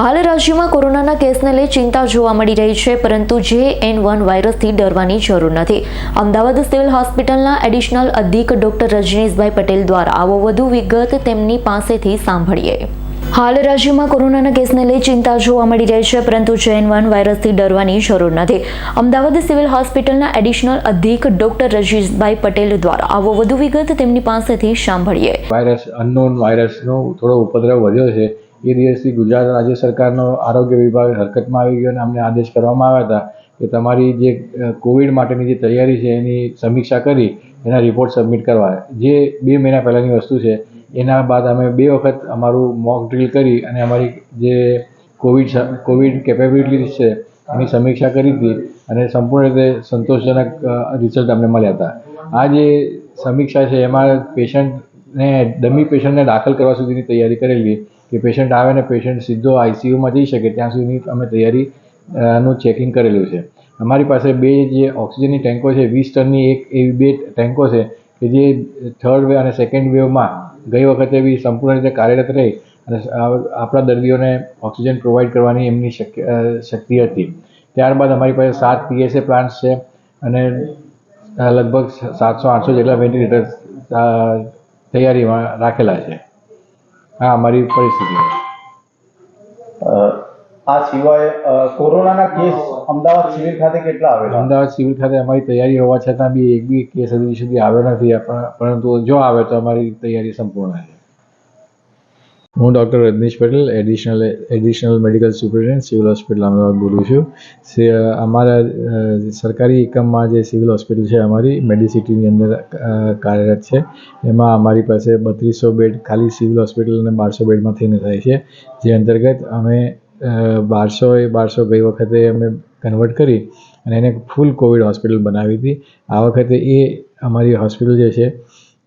હાલ રાજ્યમાં કોરોનાના કેસને લઈ ચિંતા જોવા મળી રહી છે, પરંતુ JN1 વાયરસથી ડરવાની જરૂર નથી. અમદાવાદ સિવિલ હોસ્પિટલના એડિશનલ અધિક ડોક્ટર રજનીશભાઈ પટેલ દ્વારા આવો વધુ વિગત તેમની પાસેથી સાંભળીએ. હાલ રાજ્યમાં કોરોનાના કેસને લઈ ચિંતા જોવા મળી રહી છે, પરંતુ JN1 વાયરસથી ડરવાની જરૂર નથી. અમદાવાદ સિવિલ હોસ્પિટલના એડિશનલ અધિક ડોક્ટર રજનીશભાઈ પટેલ દ્વારા આવો વધુ વિગત તેમની પાસેથી સાંભળીએ. વાયરસ અનનોન વાયરસનો થોડો ઉપદ્રવ વધ્યો છે. એ દિવસથી ગુજરાત રાજ્ય સરકારનો આરોગ્ય વિભાગ હરકતમાં આવી ગયો અને અમને આદેશ કરવામાં આવ્યા હતા કે તમારી જે કોવિડ માટેની જે તૈયારી છે એની સમીક્ષા કરી એના રિપોર્ટ સબમિટ કરવા. જે 2 મહિના પહેલાંની વસ્તુ છે. એના બાદ અમે 2 વખત અમારું મોક ડ્રીલ કરી અને અમારી જે કોવિડ કેપેબિલિટીઝ છે એની સમીક્ષા કરી હતી અને સંપૂર્ણ રીતે સંતોષજનક રિઝલ્ટ અમને મળ્યા હતા. આ જે સમીક્ષા છે એમાં ડમી પેશન્ટને દાખલ કરવા સુધીની તૈયારી કરેલી કે પેશન્ટ આવે ને પેશન્ટ સીધો ICUમાં જઈ શકે ત્યાં સુધીની અમે તૈયારીનું ચેકિંગ કરેલું છે. અમારી પાસે 2 જે ઓક્સિજનની ટેન્કો છે, 20 ટનની એવી 2 ટેન્કો છે કે જે થર્ડ વેવ અને સેકન્ડ વેવમાં ગઈ વખતે બી સંપૂર્ણ રીતે કાર્યરત રહી અને આપણા દર્દીઓને ઓક્સિજન પ્રોવાઈડ કરવાની એમની શક્તિ હતી. ત્યારબાદ અમારી પાસે 7 PSA પ્લાન્ટ્સ છે અને લગભગ 700-800 જેટલા વેન્ટિલેટર્સ તૈયારીમાં રાખેલા છે. હા, અમારી પરિસ્થિતિ. આ સિવાય કોરોનાના કેસ અમદાવાદ સિવિલ ખાતે કેટલા આવેલા? અમદાવાદ સિવિલ ખાતે અમારી તૈયારી હોવા છતાં બી એક બી કેસ હજી સુધી આવ્યો નથી, પરંતુ જો આવે તો અમારી તૈયારી સંપૂર્ણ છે. હું doctor Rajnish Patel, additional medical superintendent civil hospital Ahmedabad બોલું છું. અમારા સરકારી એકમમાં જે સિવિલ હોસ્પિટલ છે અમારી મેડિસિટીની અંદર કાર્યરત છે. એમાં અમારી પાસે 3200 બેડ ખાલી સિવિલ હોસ્પિટલ અને 1200 બેડમાં થઈને થાય છે. જે અંતર્ગત અમે 1200 ગઈ વખતે અમે કન્વર્ટ કરી અને એને ફૂલ કોવિડ હોસ્પિટલ બનાવી હતી. આ વખતે એ અમારી હોસ્પિટલ જે છે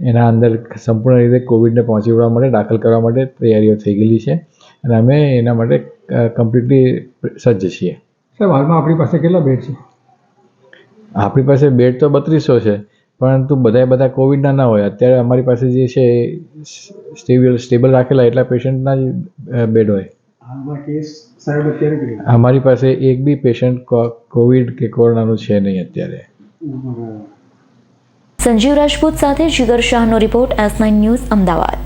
એના અંદર સંપૂર્ણ રીતે કોવિડને પહોંચી વળવા માટે દાખલ કરવા માટે તૈયારીઓ થઈ ગયેલી છે અને અમે એના માટે કમ્પ્લીટલી સજ્જ છીએ. સર, હાલમાં આપણી પાસે કેટલા બેડ છે? આપણી પાસે બેડ તો 3200 છે, પરંતુ બધા કોવિડના ના હોય. અત્યારે અમારી પાસે જે છે સ્ટેબલ રાખેલા એટલા પેશન્ટના જ બેડ હોય. હાલમાં કેસ સાહેબ અત્યારે અમારી પાસે એક બી પેશન્ટ કોવિડ કે કોરોનાનું છે નહીં અત્યારે. સંજીવ રાજપૂત સાથે જીગર શાહનો રિપોર્ટ, S9 ન્યૂઝ, અમદાવાદ.